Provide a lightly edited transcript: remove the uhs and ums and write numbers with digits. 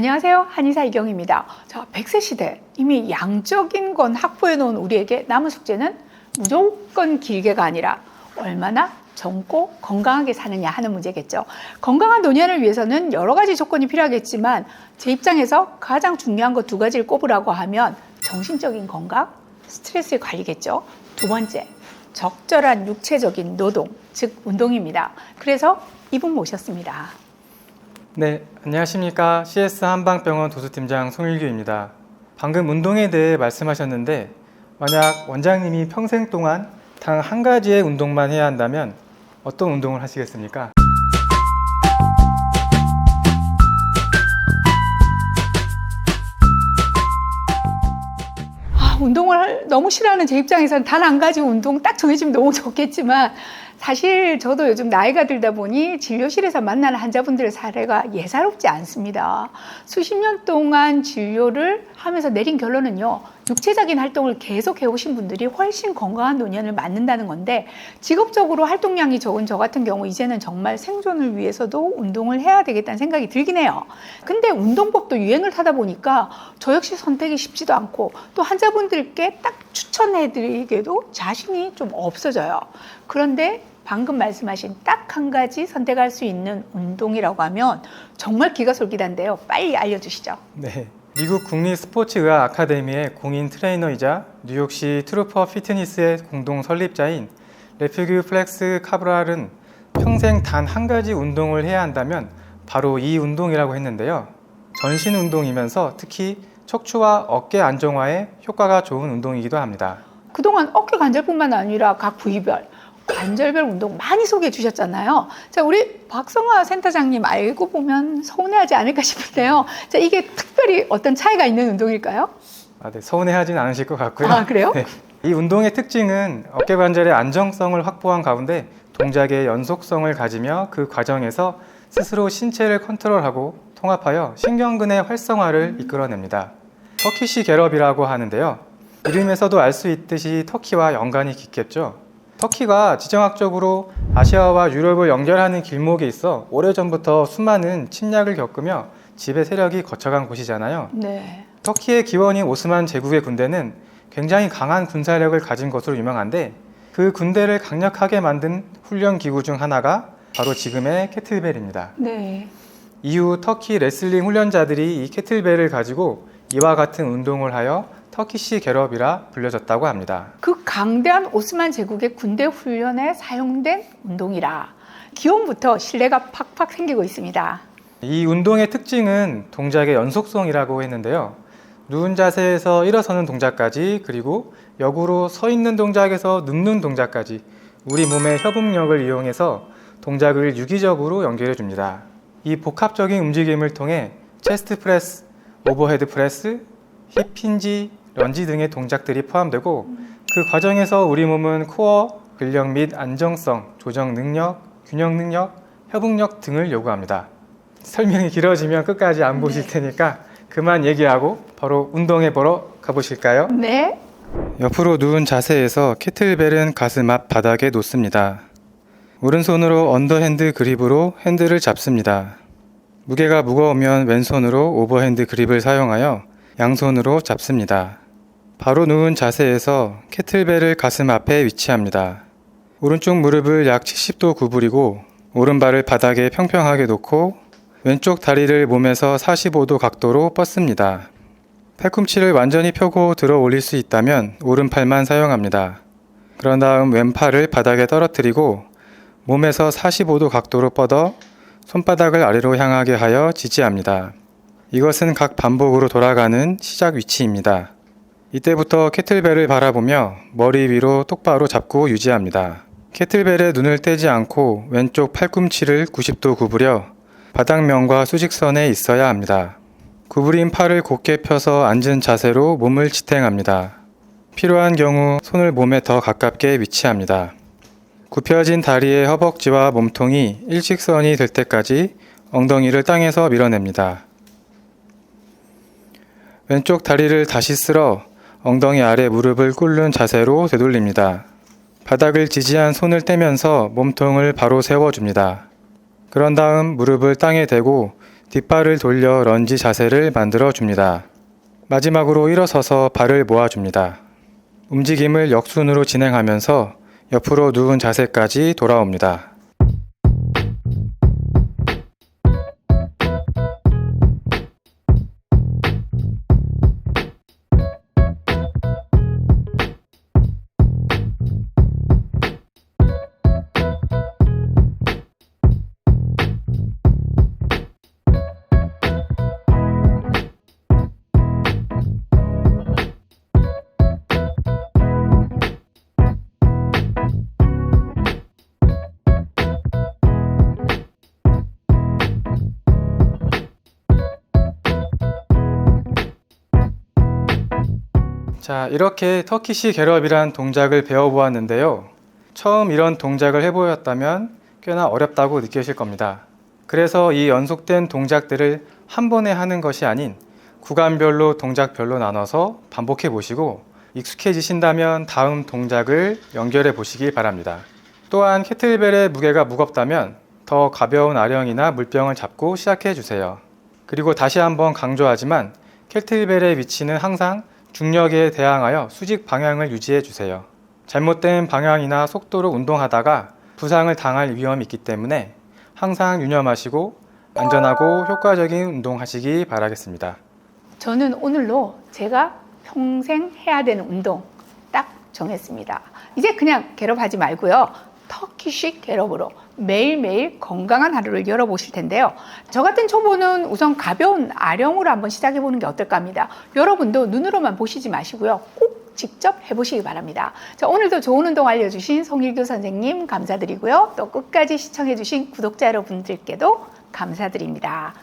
안녕하세요. 한의사 이경입니다. 자, 100세 시대 이미 양적인 건 확보해 놓은 우리에게 남은 숙제는 무조건 길게가 아니라 얼마나 젊고 건강하게 사느냐 하는 문제겠죠. 건강한 노년을 위해서는 여러 가지 조건이 필요하겠지만 제 입장에서 가장 중요한 거 두 가지를 꼽으라고 하면 정신적인 건강, 스트레스 관리겠죠. 두 번째, 적절한 육체적인 노동, 즉 운동입니다. 그래서 이분 모셨습니다. 네, 안녕하십니까. CS 한방병원 도수팀장 송일규입니다. 방금 운동에 대해 말씀하셨는데 만약 원장님이 평생 동안 단 한 가지의 운동만 해야 한다면 어떤 운동을 하시겠습니까? 운동을 너무 싫어하는 제 입장에서는 단 한 가지 운동 딱 정해지면 너무 좋겠지만 사실 저도 요즘 나이가 들다 보니 진료실에서 만나는 환자분들의 사례가 예사롭지 않습니다. 수십 년 동안 진료를 하면서 내린 결론은요, 육체적인 활동을 계속 해오신 분들이 훨씬 건강한 노년을 맞는다는 건데, 직업적으로 활동량이 적은 저 같은 경우 이제는 정말 생존을 위해서도 운동을 해야 되겠다는 생각이 들긴 해요. 근데 운동법도 유행을 타다 보니까 저 역시 선택이 쉽지도 않고 또 환자분들께 딱 추천해드리기에도 자신이 좀 없어져요. 그런데 방금 말씀하신 딱 한 가지 선택할 수 있는 운동이라고 하면 정말 기가 솔깃한데요. 빨리 알려주시죠. 네, 미국 국립스포츠의학 아카데미의 공인 트레이너이자 뉴욕시 트루퍼 피트니스의 공동 설립자인 레퓨규 플렉스 카브랄은 평생 단 한 가지 운동을 해야 한다면 바로 이 운동이라고 했는데요. 전신 운동이면서 특히 척추와 어깨 안정화에 효과가 좋은 운동이기도 합니다. 그동안 어깨 관절뿐만 아니라 각 부위별, 관절별 운동 많이 소개해 주셨잖아요. 자, 우리 박성화 센터장님 알고 보면 서운해하지 않을까 싶은데요. 자, 이게 특별히 어떤 차이가 있는 운동일까요? 네, 서운해하진 않으실 것 같고요. 아, 그래요? 네. 이 운동의 특징은 어깨 관절의 안정성을 확보한 가운데 동작의 연속성을 가지며 그 과정에서 스스로 신체를 컨트롤하고 통합하여 신경근의 활성화를 이끌어냅니다. 터키시 겟업이라고 하는데요. 이름에서도 알 수 있듯이 터키와 연관이 깊겠죠. 터키가 지정학적으로 아시아와 유럽을 연결하는 길목에 있어 오래전부터 수많은 침략을 겪으며 지배 세력이 거쳐간 곳이잖아요. 네. 터키의 기원인 오스만 제국의 군대는 굉장히 강한 군사력을 가진 것으로 유명한데 그 군대를 강력하게 만든 훈련 기구 중 하나가 바로 지금의 캐틀벨입니다. 네. 이후 터키 레슬링 훈련자들이 이 캐틀벨을 가지고 이와 같은 운동을 하여 터키시 겟업이라 불려졌다고 합니다. 그 강대한 오스만 제국의 군대 훈련에 사용된 운동이라 기원부터 신뢰가 팍팍 생기고 있습니다. 이 운동의 특징은 동작의 연속성이라고 했는데요. 누운 자세에서 일어서는 동작까지, 그리고 역으로 서 있는 동작에서 눕는 동작까지 우리 몸의 협응력을 이용해서 동작을 유기적으로 연결해 줍니다. 이 복합적인 움직임을 통해 체스트 프레스, 오버헤드 프레스, 힙 힌지, 런지 등의 동작들이 포함되고 그 과정에서 우리 몸은 코어, 근력 및 안정성, 조정 능력, 균형 능력, 협응력 등을 요구합니다. 설명이 길어지면 끝까지 안 보실 테니까 그만 얘기하고 바로 운동해 보러 가보실까요? 네. 옆으로 누운 자세에서 캐틀벨은 가슴 앞 바닥에 놓습니다. 오른손으로 언더핸드 그립으로 핸들을 잡습니다. 무게가 무거우면 왼손으로 오버핸드 그립을 사용하여 양손으로 잡습니다. 바로 누운 자세에서 캐틀벨을 가슴 앞에 위치합니다. 오른쪽 무릎을 약 70도 구부리고 오른발을 바닥에 평평하게 놓고 왼쪽 다리를 몸에서 45도 각도로 뻗습니다. 팔꿈치를 완전히 펴고 들어 올릴 수 있다면 오른팔만 사용합니다. 그런 다음 왼팔을 바닥에 떨어뜨리고 몸에서 45도 각도로 뻗어 손바닥을 아래로 향하게 하여 지지합니다. 이것은 각 반복으로 돌아가는 시작 위치입니다. 이때부터 캐틀벨을 바라보며 머리 위로 똑바로 잡고 유지합니다. 캐틀벨에 눈을 떼지 않고 왼쪽 팔꿈치를 90도 구부려 바닥면과 수직선에 있어야 합니다. 구부린 팔을 곧게 펴서 앉은 자세로 몸을 지탱합니다. 필요한 경우 손을 몸에 더 가깝게 위치합니다. 굽혀진 다리의 허벅지와 몸통이 일직선이 될 때까지 엉덩이를 땅에서 밀어냅니다. 왼쪽 다리를 다시 쓸어 엉덩이 아래 무릎을 꿇는 자세로 되돌립니다. 바닥을 지지한 손을 떼면서 몸통을 바로 세워줍니다. 그런 다음 무릎을 땅에 대고 뒷발을 돌려 런지 자세를 만들어 줍니다. 마지막으로 일어서서 발을 모아줍니다. 움직임을 역순으로 진행하면서 옆으로 누운 자세까지 돌아옵니다. 자, 이렇게 터키시 겟업이란 동작을 배워보았는데요. 처음 이런 동작을 해보였다면 꽤나 어렵다고 느끼실 겁니다. 그래서 이 연속된 동작들을 한 번에 하는 것이 아닌 구간별로 동작별로 나눠서 반복해 보시고 익숙해지신다면 다음 동작을 연결해 보시기 바랍니다. 또한 케틀벨의 무게가 무겁다면 더 가벼운 아령이나 물병을 잡고 시작해 주세요. 그리고 다시 한번 강조하지만 케틀벨의 위치는 항상 중력에 대항하여 수직 방향을 유지해 주세요. 잘못된 방향이나 속도로 운동하다가 부상을 당할 위험이 있기 때문에 항상 유념하시고 안전하고 효과적인 운동하시기 바라겠습니다. 저는 오늘로 제가 평생 해야 되는 운동 딱 정했습니다. 이제 그냥 겟업하지 말고요. 터키식 겟업으로 매일매일 건강한 하루를 열어보실 텐데요. 저 같은 초보는 우선 가벼운 아령으로 한번 시작해보는 게 어떨까 합니다. 여러분도 눈으로만 보시지 마시고요. 꼭 직접 해보시기 바랍니다. 자, 오늘도 좋은 운동 알려주신 송일규 선생님 감사드리고요. 또 끝까지 시청해주신 구독자 여러분들께도 감사드립니다.